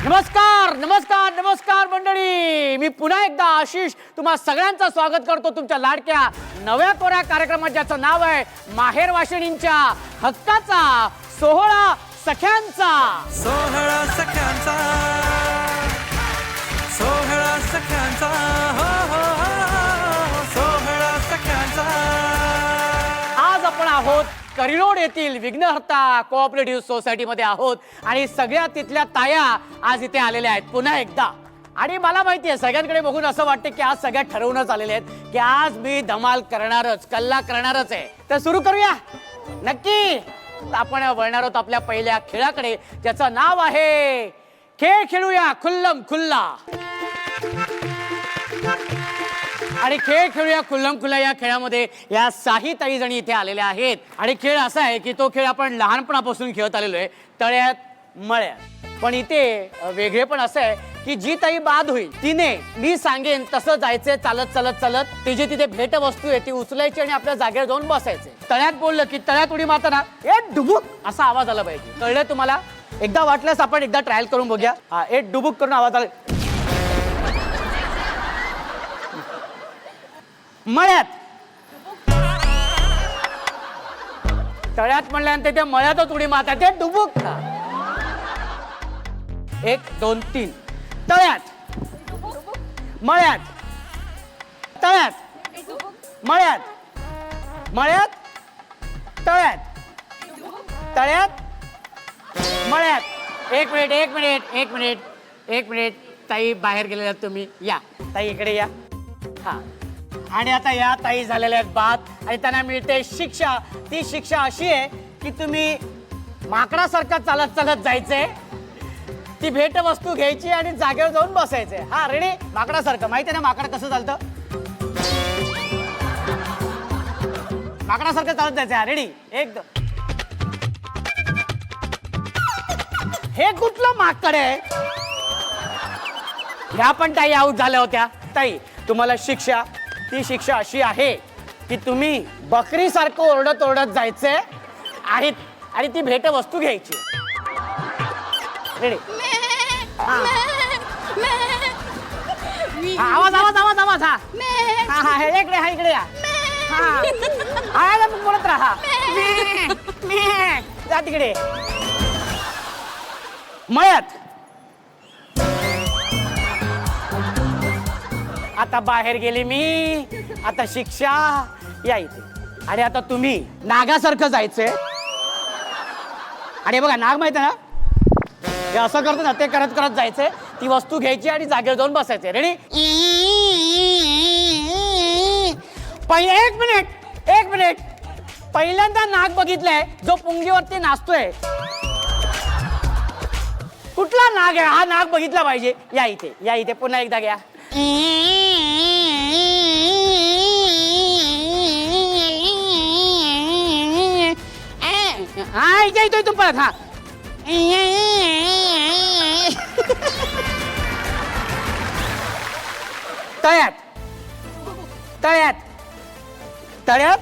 नमस्कार नमस्कार नमस्कार मंडळी, मी पुन्हा एकदा आशिष तुम्हा सगळ्यांचं स्वागत करतो तुमच्या लाडक्या नव्या कोऱ्या कार्यक्रमात, ज्याचं नाव आहे माहेर वाशिणींच्या हक्काचा सोहळा सख्यांचा. सोहळा सख्यांचा, सोहळा सख्यांचा, हो हो हो, सोहळा सख्यांचा. आज आपण आहोत करिरोड येथील विघ्नहर्ता कोऑपरेटिव्ह सोसायटीमध्ये आहोत आणि सगळ्या तिथल्या ताया आज इथे आलेल्या आहेत पुन्हा एकदा. आणि मला माहिती आहे, सगळ्यांकडे बघून असं वाटतं की आज सगळ्या ठरवूनच आलेले आहेत की आज मी धमाल करणारच, कल्ला करणारच आहे. तर सुरू करूया. नक्की आपण वळणार आहोत आपल्या पहिल्या खेळाकडे, ज्याचं नाव आहे खेळ खेळूया खुल्लम खुल्ला. आणि खेळ खेळूया खुल्लम खुल्ला या खेळामध्ये या साही ताई जणी इथे आलेल्या आहेत. आणि खेळ असा आहे की तो खेळ आपण लहानपणापासून खेळत आलेलो आहे, तळ्यात मळ्यात. पण इथे वेगळे पण असं आहे की जी ताई बाद होईल तिने मी सांगेन तसं जायचंय चालत चालत चालत. तिची तिथे भेट वस्तू आहे ती उचलायची आणि आपल्या जागेवर जाऊन बसायचे. तळ्यात बोललं की तळ्यात उडी मारताना ए डुबुक असा आवाज आला पाहिजे. कळलं तुम्हाला? एकदा वाटल्यास आपण एकदा ट्रायल करून बघूया. हा, ए डुबुक करून आवाज आला. मळ्यात तळ्यात म्हणल्यानंतर ते मळ्यातच उडी मारतात ते डुबुक. 1 2 3 तळ्यात मळ्यात तळ्यात मळ्यात मळ्यात तळ्यात तळ्यात मळ्यात. एक मिनिट ताई बाहेर गेलेल्या तुम्ही या. ताई इकडे या. हा, आणि आता या ताई झालेल्या आहेत बाद आणि त्यांना मिळते शिक्षा. ती शिक्षा अशी आहे की तुम्ही माकडासारखं चालत चालत जायचंय, ती भेट वस्तू घ्यायची आणि जागेवर जाऊन बसायचंय. हा, रेडी? माकडासारखं. माहिती आहे ना माकड कसं चालतं? माकडासारखं चालत जायचं. हा, रेडी? एकदम. हे कुठलं माकड आहे? ह्या पण ताई आऊट झाल्या होत्या. ताई तुम्हाला शिक्षा, ती शिक्षा अशी आहे की तुम्ही बकरी सारखं ओरडत ओरडत जायचंय आणि ती भेट वस्तू घ्यायची. रेडी? आवाज आवाज आवाज आवाज. हा हा हा, इकडे हा, इकडे या. हा बोलत राहा. जा तिकडे. मळ्यात आता बाहेर गेले मी. आता शिक्षा या इथे. आणि आता तुम्ही नागासारखं जायचंय. आणि बघा नाग माहिती आहे ना, हे असं करतो ना, ते करत करत जायचंय, ती वस्तू घ्यायची आणि जागेवर जाऊन बसायचंय. रेडी? एक मिनिट. पहिल्यांदा नाग बघितलाय जो पुंगीवरती नाचतोय. कुठला नाग आहे हा? नाग बघितला पाहिजे. या इथे, या इथे. पुन्हा एकदा घ्या. हा, इथे येतोय तू परत. हा, तळ्यात तळ्यात तळ्यात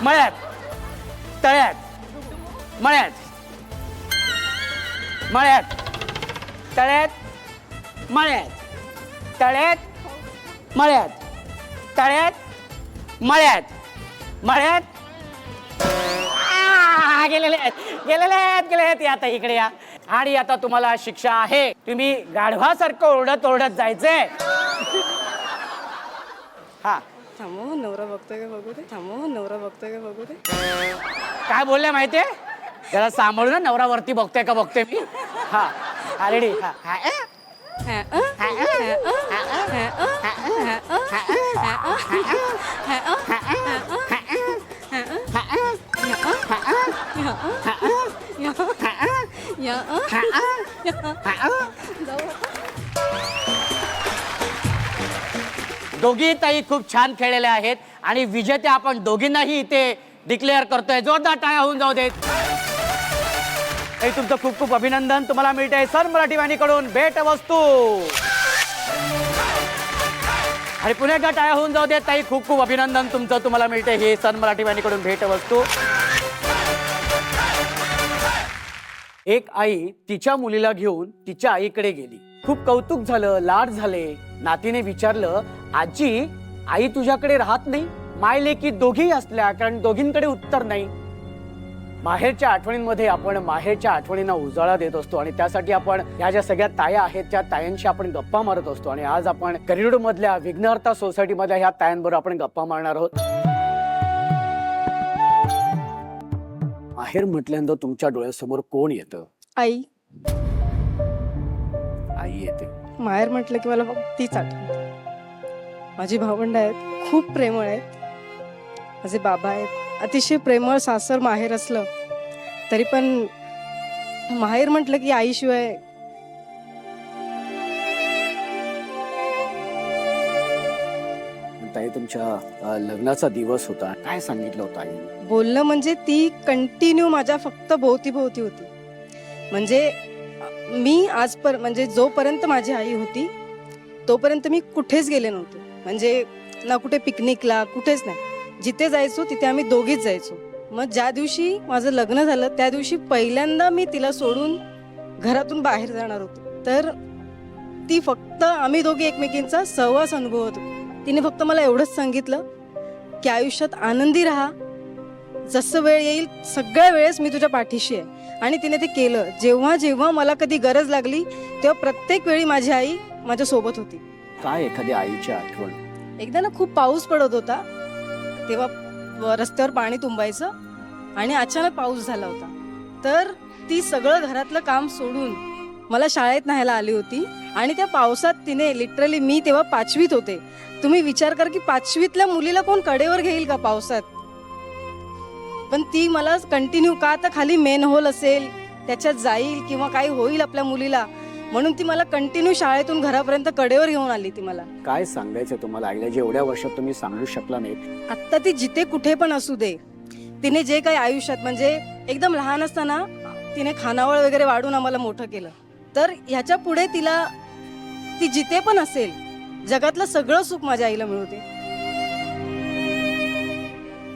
मळ्यात तळ्यात मळ्यात मळ्यात तळ्यात मळ्यात तळ्यात मळ्यात तळ्यात मळ्यात मळ्यात. गेलेले आहेत. आता इकडे या. आणि आता तुम्हाला शिक्षा आहे, तुम्ही गाढवासारखं ओरडत ओरडत जायचंय. हा, थांबव, नवरा बघतोय का बघू दे. थांबव, नवरा बघतोय का बघू दे. काय बोलल्या माहितीये? त्याला सांभाळू ना, नवरा वरती बघतोय का बघतोय मी. हा, रेडी? हा, दोघी ताई खूप छान खेळलेल्या आहेत आणि विजेते आपण दोघींनाही इथे डिक्लेअर करतोय. जोरदार टाळ्या होऊन जाऊ देत. तुमचं खूप खूप अभिनंदन. तुम्हाला मिळते सन मराठी वाहिनीकडून भेट वस्तू. आणि पुन्हा एकदा टाळ्या होऊन जाऊ देत. ताई खूप खूप अभिनंदन तुमचं. तुम्हाला मिळते हे सन मराठी वाहिनीकडून भेट वस्तू. एक आई तिच्या मुलीला घेऊन तिच्या आईकडे गेली. खूप कौतुक झालं, लाड झाले. नातीने विचारलं, आजी आई तुझ्याकडे राहत नाही? माय लेकी दोघी असल्या कारण दोघींकडे उत्तर नाही. माहेरच्या आठवणींमध्ये आपण माहेरच्या आठवणींना उजाळा देत असतो आणि त्यासाठी आपण ह्या ज्या सगळ्या ताया आहेत त्या तायांशी आपण गप्पा मारत असतो. आणि आज आपण करिरोड मधल्या विघ्नहर्ता सोसायटी मधल्या ह्या तायांबरोबर आपण गप्पा मारणार आहोत. माहेर म्हटल्यानंतर तुमच्या डोळ्यासमोर कोण येतं? आई. आई येते. माहेर म्हटलं की मला फक्त तीच आठवते. माझी भावंड आहेत, खूप प्रेमळ आहेत. माझे बाबा आहेत, अतिशय प्रेमळ. सासर माहेर असलं तरी पण माहेर म्हटलं की आईशिवाय ताई तुमच्या लग्नाचा दिवस होता, काय सांगितलं होतं आई? बोलणं म्हणजे ती कंटिन्यू माझ्या फक्त भोवती भोवती होती. म्हणजे मी म्हणजे जोपर्यंत माझी आई होती तोपर्यंत मी कुठेच गेले नव्हते. म्हणजे ना कुठे पिकनिकला, कुठेच नाही. जिथे जायचो तिथे आम्ही दोघीच जायचो. मग ज्या दिवशी माझं लग्न झालं त्या दिवशी पहिल्यांदा मी तिला सोडून घरातून बाहेर जाणार होतो. तर ती फक्त आम्ही दोघी एकमेकींचा सहवास अनुभवत होतो. तिने फक्त मला एवढंच सांगितलं की आयुष्यात आनंदी राहा, जसं वेळ येईल सगळ्या वेळेस मी तुझ्या पाठीशी आहे. आणि तिने ते केलं. जेव्हा जेव्हा मला कधी गरज लागली तेव्हा प्रत्येक वेळी माझी आई माझ्या सोबत होती. काय एखादी आईची आठवण? एकदा ना खूप पाऊस पडत होता, तेव्हा रस्त्यावर पाणी तुंबायचं आणि अचानक पाऊस झाला होता. तर ती सगळं घरातलं काम सोडून मला शाळेत न्यायला आली होती. आणि त्या पावसात तिने लिटरली, मी तेव्हा 5वीत होते. तुम्ही विचार कर की 5वीतल्या मुलीला कोण कडेवर घेईल का पावसात? पण ती मला कंटिन्यू, का आता खाली मेन होल असेल त्याच्यात जाईल किंवा काही होईल आपल्या मुलीला, म्हणून ती मला कंटिन्यू शाळेतून घरापर्यंत कडेवर घेऊन आली. ती मला काय सांगायचं तुम्हाला आईला जे एवढ्या वर्षात तुम्ही सांगू शकला नाही? आत्ता ती जिथे कुठे पण असू दे, तिने जे काही आयुष्यात, म्हणजे एकदम लहान असताना तिने खानावळ वगैरे वाढून आम्हाला मोठं केलं. तर ह्याच्या पुढे तिला, ती जिथे पण असेल जगातलं सगळं सुख माझ्या आईला मिळते.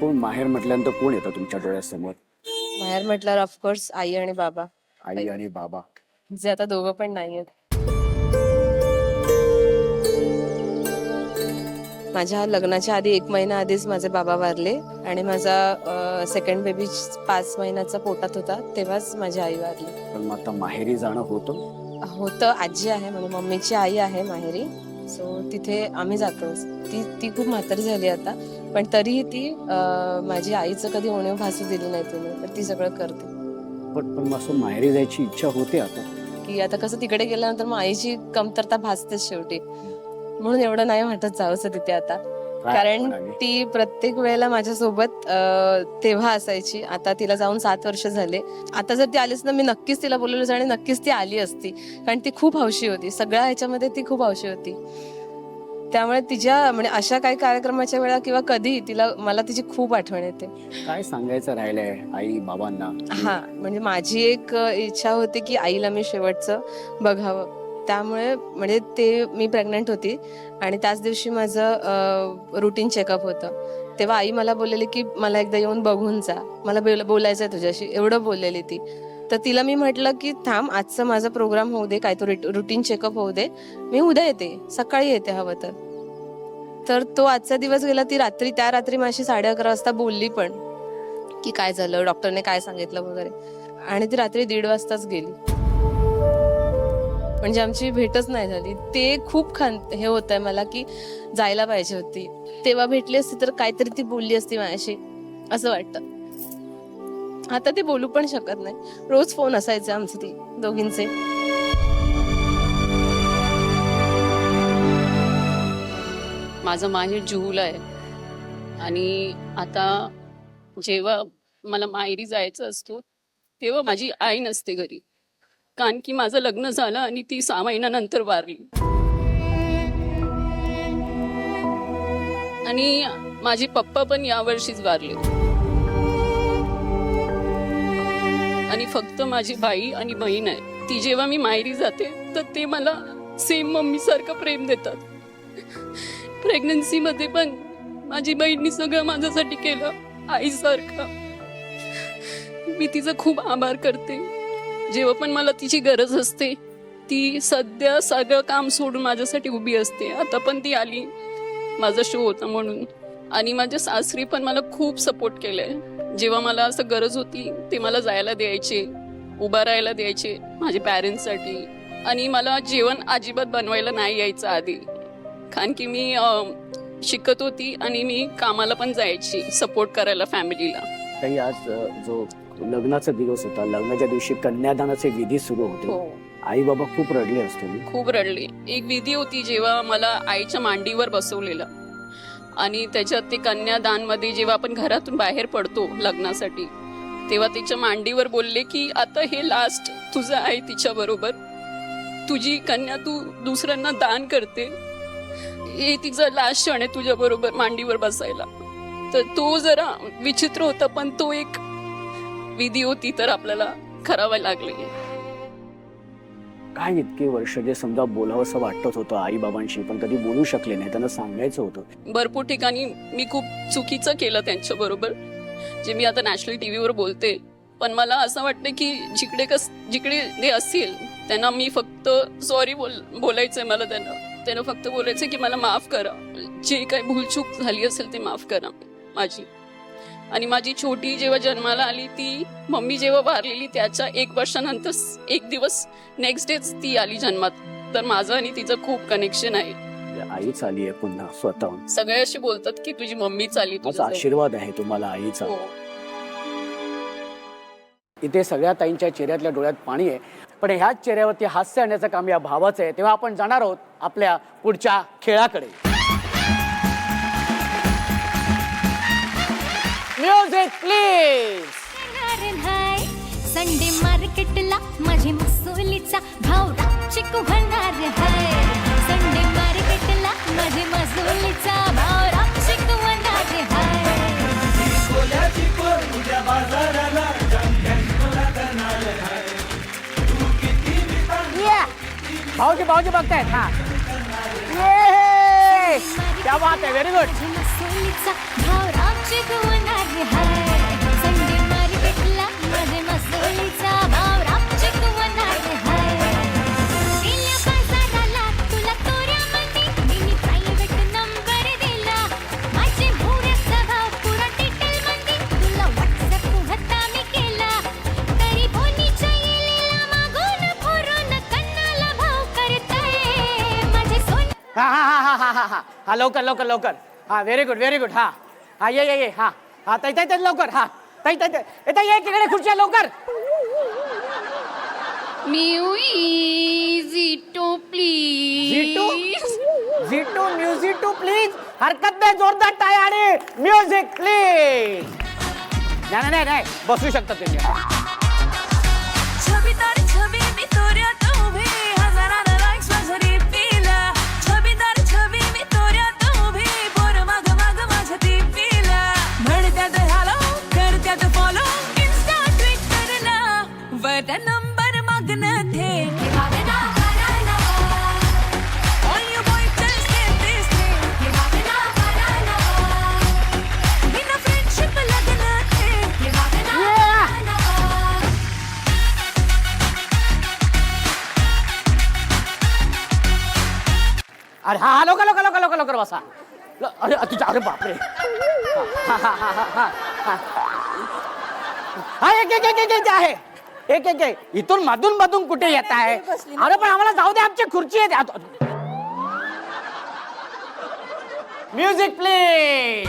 कोण माहेर म्हटल्यानंतर कोण येतं तुमच्या डोळ्यासमोर? बाहेर म्हटल्यावर ऑफकोर्स आई आणि बाबा, आई आणि बाबा, जे आता दोघं पण नाहीयेत. माझ्या लग्नाच्या आधी 1 महिना आधीच माझे बाबा वारले आणि माझा सेकंड बेबी 5 महिन्याचा पोटात होता तेव्हाच माझी आई वारली. पण मग आता माहेरी जाणं होतं. आजी आहे, म्हणजे मम्मीची आई आहे माहेरी, सो तिथे आम्ही जातो. ती खूप म्हातारी झाली आता, पण तरीही ती माझी आईचं कधी उणीव भासू दिली नाही तिने, तर ती सगळं करते. पण असं माहेरी जायची इच्छा होते आता, की आता कसं तिकडे गेल्यानंतर मग आईची कमतरता भासतेच शेवटी, म्हणून एवढं नाही वाटत जावंसं तिथे आता. कारण ती प्रत्येक वेळेला माझ्यासोबत तेव्हा असायची. आता तिला जाऊन 7 वर्ष झाले. आता जर ती आलीच ना, मी नक्कीच तिला बोलवलं आणि नक्कीच ती आली असती, कारण ती खूप हौशी होती. सगळ्या ह्याच्यामध्ये ती खूप हौशी होती. त्यामुळे तिच्या म्हणजे अशा काही कार्यक्रमाच्या वेळा किंवा कधी मला तिची खूप आठवण येते. काय सांगायचं राहिलंय आई बाबांना? हा, म्हणजे माझी एक इच्छा होती की आईला मी शेवटचं बघावं. त्यामुळे म्हणजे ते मी प्रेग्नंट होती आणि त्याच दिवशी माझं रुटीन चेकअप होतं. तेव्हा आई मला बोललेली की मला एकदा येऊन बघून जा, मला बोलायचं आहे तुझ्याशी, एवढं बोललेली ती. तर तिला मी म्हटलं की थांब, आजचा माझा प्रोग्राम होऊ दे, काय तो रुटीन चेकअप होऊ दे, मी उद्या येते, सकाळी येते हवं तर. तो आजचा दिवस गेला. ती त्या रात्री माझी 11:30 वाजता बोलली पण की काय झालं, डॉक्टरने काय सांगितलं वगैरे, आणि ती रात्री 1:30 वाजताच गेली. म्हणजे आमची भेटच नाही झाली. ते खूप हे होत आहे मला की जायला पाहिजे होती, तेव्हा भेटली असती तर काहीतरी ती बोलली असती माझ्याशी, असं वाटतं. आता ती बोलू पण शकत नाही. रोज फोन असायचे आमचे ती दोघींचे. माझं माहेर जुहूला आहे आणि आता जेव्हा मला माहेरी जायचं असतो तेव्हा माझी आई नसते घरी, कारण की माझं लग्न झालं आणि ती 6 महिन्यानंतर वारली. आणि माझे पप्पा पण यावर्षीच वारले. आणि फक्त माझी बाई आणि बहीण आहे. ती जेव्हा मी माहेरी जाते तर ते मला सेम मम्मी सारखं प्रेम देतात. प्रेग्नन्सी मध्ये पण माझी बहिणी सगळं माझ्यासाठी केलं, आईसारखं. मी तिचं खूप आभार करते. जेव्हा पण मला तिची गरज असते ती सध्या सगळं काम सोडून माझ्यासाठी उभी असते. आता पण ती आली, माझा शो होता म्हणून. आणि माझ्या सासरी पण मला खूप सपोर्ट केलंय. जेव्हा मला असं गरज होती ते मला जायला द्यायचे, उभा राहायला द्यायचे माझ्या पॅरेंट्ससाठी. आणि मला जेवण अजिबात बनवायला नाही यायचं आधी, कारण की मी शिकत होती आणि मी कामाला पण जायची सपोर्ट करायला फॅमिलीला. ताई, आज जो लग्नाचा दिवस होता, लग्नाच्या दिवशी कन्यादानाचे विधी सुरू होते. आई बाबा खूप रडले असते. खूप रडले. एक विधी होती जेव्हा मला आईच्या मांडीवर बसवलेलं, आणि त्याच्यात ते कन्यादान मध्ये जेव्हा आपण घरातून बाहेर पडतो लग्नासाठी, तेव्हा तिच्या मांडीवर बोलले की आता हे लास्ट तुझं आहे तिच्या बरोबर, तुझी कन्या तू दुसऱ्यांना दान करते, हे तिचा लास्ट क्षण आहे तुझ्या बरोबर मांडीवर बसायला. तर तो जरा विचित्र होता, पण तो एक विधी होती तर आपल्याला करावं लागले. काय इतके वर्ष जे समजा बोलावंसं वाटत होतं आई बाबांशी, पण कधी बोलू शकले नाही, त्यांना सांगायचं होतं. भरपूर ठिकाणी मी खूप चुकीचं केलं त्यांच्या बरोबर, जे मी आता नॅशनल टीव्हीवर बोलते. पण मला असं वाटतं की जिकडे ते असतील त्यांना मी फक्त सॉरी बोलायचंय. मला त्यांना फक्त बोलायचं की मला माफ करा, जे काही भूलचूक झाली असेल ते माफ करा माझी. आणि माझी छोटी जेव्हा जन्माला आली, ती मम्मी जेव्हा वारलेली त्याच्या 1 वर्षानंतर एक दिवस नेक्स्ट डेच ती आली जन्मात. तर माझं आणि तिचं खूप कनेक्शन आहे. आईच आली आहे पुन्हा स्वतःहून. सगळे असे बोलतात की तुझी मम्मीच आली. माझा आशीर्वाद आहे तुम्हाला आईचा. हो. इथे सगळ्या ताईंच्या चेहऱ्यातल्या डोळ्यात पाणी आहे, पण ह्याच चेहऱ्यावरती हास्य आणण्याचं काम या भावाचं आहे. तेव्हा आपण जाणार आहोत आपल्या पुढच्या खेळाकडे. Music please. संडे मार्केटला माझे मसुलीचा भाव रापचिक होणार आहे. संडे मार्केटला माझे मसुलीचा भाव रापचिक होणार आहे. भाऊजी बघतायत. हा, क्या बात आहे, व्हेरी गुड. मसुलीचा भाव रापचिक होणार आहे. संडे मार्केटला माझे मसुलीचा भाव रापचिक होणार आहे. गेल्या बाजाराला तुला तोऱ्यामध्ये मी प्रायव्हेट नंबर दिला. माझे भोऱ्याचा भाव पुरा डिटेलमध्ये तुला व्हॉट्सअप होता मी केला. तरी बोनीच्या येलेला मागून पुरून कन्नाला भाव करताय माझे सोन. हा लवकर. हा, व्हेरी गुड. हा ये. हा ताई लवकर. हा ताई ये इकडे खुर्च्या लवकर. म्युझिटो प्लीज. झिटू म्युझिटू प्लीज. हरकत नाही, जोरदार टाळ्या आणि म्युझिक प्लीज. नाही बसू शकता तुम्ही. छबीदार छबी मी तोऱ्यात उभी, हजारानं likes माझं डीपीला. छबीदार छबी मी तोऱ्यात उभी, पोरं माग माझ्या डीपीला. म्हणत्यात हॅलो, करत्यात फॉलो, इन्स्टा ट्विटरला. वर नंबर मागणं थे. All you boys just get this thing. बिना friendship लग्न थे. अरे हा लवकर बसा. अरे बापरे. हा एक आहे. एक इथून मधून कुठे येत आहे. अरे पण आम्हाला जाऊ दे, आमची खुर्ची आहे. Music please.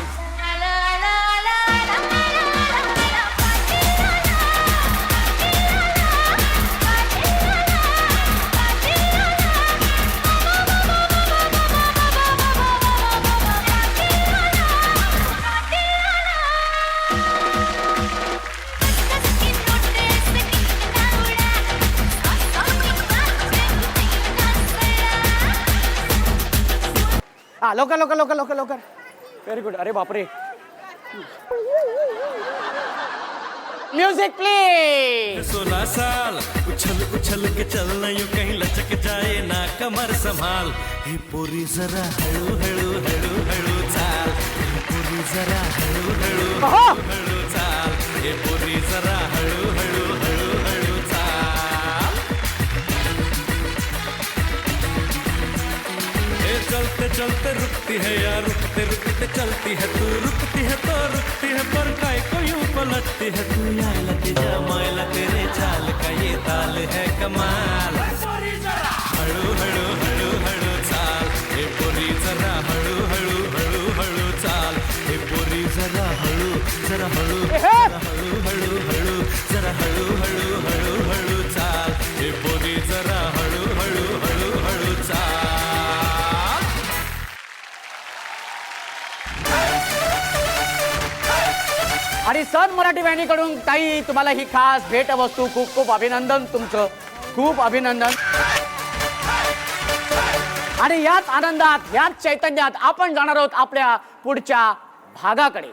हा लवकर. Very good. अरे बापरे. Music please. 16 साल उछल उछल के चलना यूं कहीं लचक जाए ना कमर संभाल। हे पोरी जरा हळू हळू हळू हळू चाल, हे पोरी जरा हळू हळू हळू चाल, हे पोरी जरा हळू हळू हळू हळू चाल। चलते रुकती है या रुकते रुकते चलती है तू रुकती है तो रुकती है पर काय को यूं पलटती है तू यायला तुझ्या मायला तेरे चाल का ये ताल है कमाल हळू हळू हळू हळू चाल हे पोरी जरा हळू हळू हळू हळू चाल हे पोरी जरा हळू हळू हळू हळू जरा हळू हळू हळू हळू चाल हे पोरी जरा हळू हळू हळू हळू चाल. आणि सन मराठी वाहिनीकडून ताई तुम्हाला ही खास भेट वस्तू खूप खूप अभिनंदन तुमचं खूप अभिनंदन. आणि याच आनंदात याच चैतन्यात आपण जाणार आहोत आपल्या पुढच्या भागाकडे.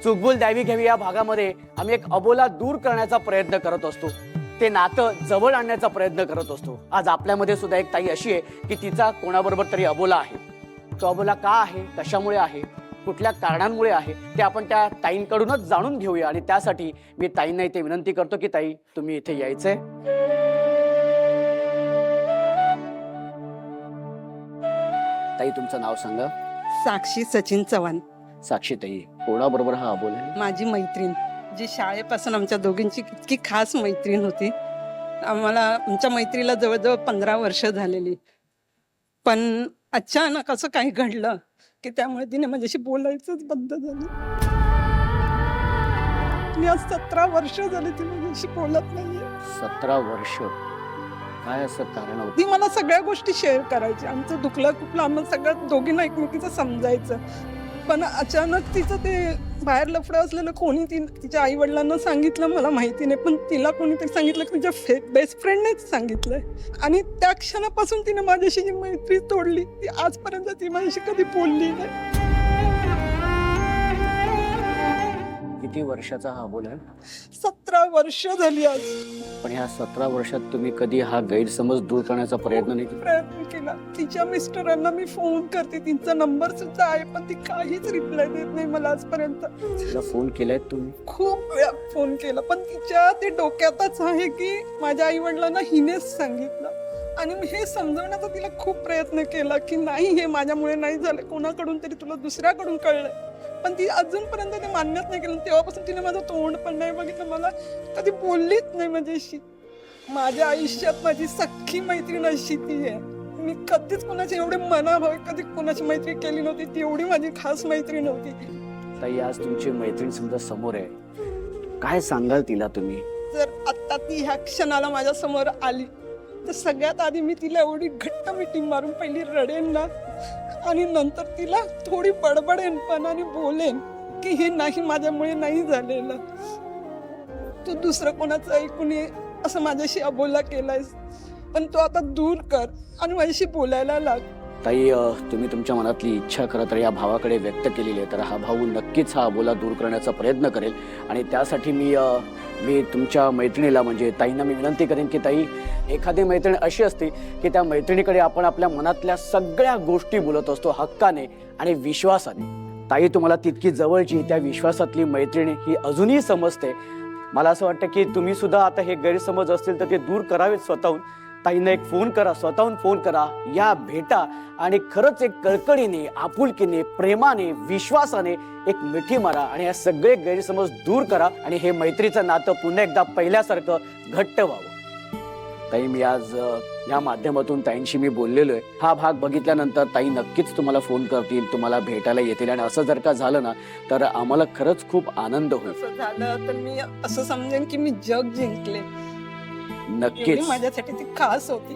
चुकबुल द्यावी घ्यावी या भागामध्ये आम्ही एक अबोला दूर करण्याचा प्रयत्न करत असतो, ते नातं जवळ आणण्याचा प्रयत्न करत असतो. आज आपल्यामध्ये सुद्धा एक ताई अशी आहे की तिचा कोणाबरोबर तरी अबोला आहे. तो अबोला का आहे, कशामुळे आहे, कुठल्या कारणांमुळे आहे ते आपण त्या ताईंकडूनच जाणून घेऊया. आणि त्यासाठी मी ताईंना इथे विनंती करतो की ताई तुम्ही इथे यायचंय. ताई तुमचं नाव सांगा. साक्षी सचिन चव्हाण. साक्षी ताई, कोणाबरोबर हा अबोला आहे? माझी मैत्रीण, जी शाळेपासून आमच्या दोघींची इतकी खास मैत्रीण होती. आमच्या मैत्रीला जवळजवळ 15 वर्ष झालेली. पण अचानक असं काही घडलं की त्यामुळे तिने माझ्याशी बोलायचंच बंद झालं. मी आज 17 वर्ष झाली ती माझ्याशी बोलत नाहीये. 17 वर्ष? काय असं कारण होतं? ती मला सगळ्या गोष्टी शेअर करायची. आमचं दुखलं कुठलं आम्हाला सगळ्यात दोघींना एकमेकीचं समजायचं. पण अचानक तिचं ते बाहेर लफडं असलेलं कोणी तिच्या आई वडिलांना सांगितलं मला माहिती नाही, पण तिला कोणीतरी सांगितलं की तिच्या बेस्ट फ्रेंडनेच सांगितलंय. आणि त्या क्षणापासून तिने माझ्याशी जी मैत्री तोडली ती आजपर्यंत ती माझ्याशी कधी बोलली नाही. किती वर्षाचा हा अबोला आहे? 17 वर्ष झाली आज. पण ह्या 17 वर्षात तुम्ही कधी हा गैरसमज दूर करण्याचा प्रयत्न नाही केला? प्रयत्न केला. तिच्या मिस्टरांना मी फोन करते, तिचा नंबर सुद्धा आहे, पण ती काहीच रिप्लाय देत नाही मला आजपर्यंत. तिला फोन केलाय तुम्ही? खूप वेळा फोन केला, पण तिच्या ते डोक्यातच आहे की माझ्या आई वडिलांना हिनेच सांगितलं. आणि मी हे समजवण्याचा तिला खूप प्रयत्न केला की नाही, हे माझ्यामुळे नाही झालं, कोणाकडून तरी तुला दुसऱ्याकडून कळलंय. पण ती अजूनपर्यंत ते मान्यच नाही केलं. तेव्हापासून तिने माझं तोंड पण नाही बघितलं, मला कधी बोललीच नाही माझ्याशी. माझ्या आयुष्यात माझी सख्खी मैत्रीण अशी ती आहे. मी कधीच कोणाची एवढे मनाभावे कधी कोणाची मैत्री केली नव्हती. ती एवढी माझी खास मैत्रीण होती. ताई, आज तुमची मैत्रीण समजा समोर आहे, काय सांगाल तिला तुम्ही? जर आता ती ह्या क्षणाला माझ्या समोर आली तर सगळ्यात आधी मी तिला एवढी घट्ट मिठी मारून पहिली रडेन ना, आणि नंतर तिला थोडी बडबडेन पण आणि बोलेन की हे नाही, माझ्यामुळे नाही झालेलं. तू दुसरं कोणाचं ऐकून ये असं माझ्याशी अबोला केलायस, पण तो आता दूर कर आणि माझ्याशी बोलायला लाग. ताई, तुम्ही तुमच्या मनातली इच्छा खरं तर या भावाकडे व्यक्त केलेली आहे, तर हा भाऊ नक्कीच हा अबोला दूर करण्याचा प्रयत्न करेल. आणि त्यासाठी मी तुमच्या मैत्रिणीला म्हणजे ताईंना मी विनंती करेन की ताई, एखादी मैत्रीण अशी असते की त्या मैत्रिणीकडे आपण आपल्या मनातल्या सगळ्या गोष्टी बोलत असतो हक्काने आणि विश्वासाने. ताई तुम्हाला तितकी जवळची त्या विश्वासातली मैत्रिणी ही अजूनही समजते. मला असं वाटतं की तुम्ही सुद्धा आता हे गैरसमज असतील तर ते दूर करावेत स्वतःहून. ताईंना एक फोन करा, स्वतःहून फोन करा, या भेटा आणि खरंच एक कळकळीने, आपुलकीने, प्रेमाने, विश्वासाने एक मिठी मारा आणि हे सगळे गैरसमज दूर करा आणि हे मैत्रीचं नातं पुन्हा एकदा पहिल्यासारखं घट्ट व्हावं. ताई, मी आज या माध्यमातून ताईंशी मी बोललेलो आहे. हा भाग बघितल्यानंतर ताई नक्कीच तुम्हाला फोन करतील, तुम्हाला भेटायला येतील. आणि असं जर का झालं ना तर आम्हाला खरंच खूप आनंद होईल. असं झालं तर मी असं समजेन की मी जग जिंकले. नक्कीच माझ्यासाठी ती खास होती.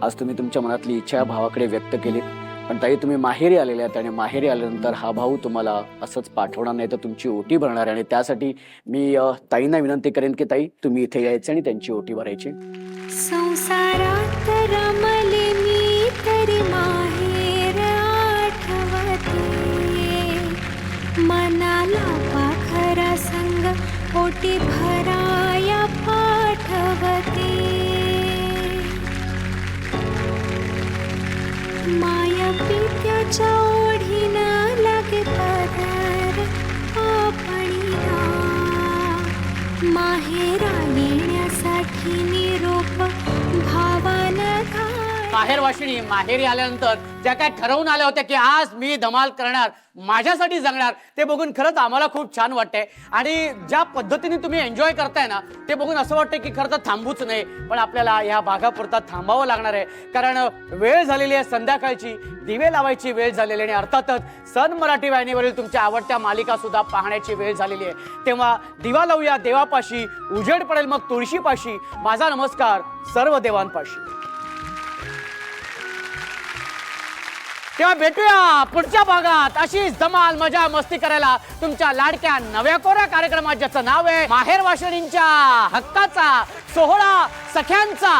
आज तुम्ही तुमच्या मनातली इच्छा या भावाकडे व्यक्त केली. पण ताई, तुम्ही माहेरी आलेल्या आहेत आणि माहेरी आल्यानंतर हा भाऊ तुम्हाला असंच पाठवणार नाही, तर तुमची ओटी भरणार आहे. आणि त्यासाठी मी ताईंना विनंती करेन की ताई तुम्ही इथे यायचं आणि त्यांची ओटी भरायची. संसारात रमले मी तरी माहेर आठवते, मनाला पाखरा संग ओटी भराया पाठवते. माया पित्याच्या ओढीनं लागे पदर आपणीला, माहेरा येण्यासाठी निरोप माहेर वाशिणी माहेरी आल्यानंतर ज्या काय ठरवून आल्या होत्या की आज मी धमाल करणार, माझ्यासाठी जगणार, ते बघून खरंच आम्हाला खूप छान वाटतंय. आणि ज्या पद्धतीने तुम्ही एन्जॉय करताय ना ते बघून असं वाटतं की खरं तर थांबूच नाही, पण आपल्याला या भागापुरता थांबावं लागणार आहे. कारण वेळ झालेली आहे संध्याकाळची, दिवे लावायची वेळ झालेली आहे आणि अर्थातच सन मराठी वाहिनीवरील तुमच्या आवडत्या मालिका सुद्धा पाहण्याची वेळ झालेली आहे. तेव्हा दिवा लावूया देवापाशी, उजेड पडेल मग तुळशीपाशी, माझा नमस्कार सर्व देवांपाशी. तेव्हा भेटूया पुढच्या भागात अशीच धमाल मजा मस्ती करायला तुमच्या लाडक्या नव्या कोऱ्या कार्यक्रमात, ज्याचं नाव आहे माहेर वाशिणींच्या हक्काचा सोहळा सख्यांचा.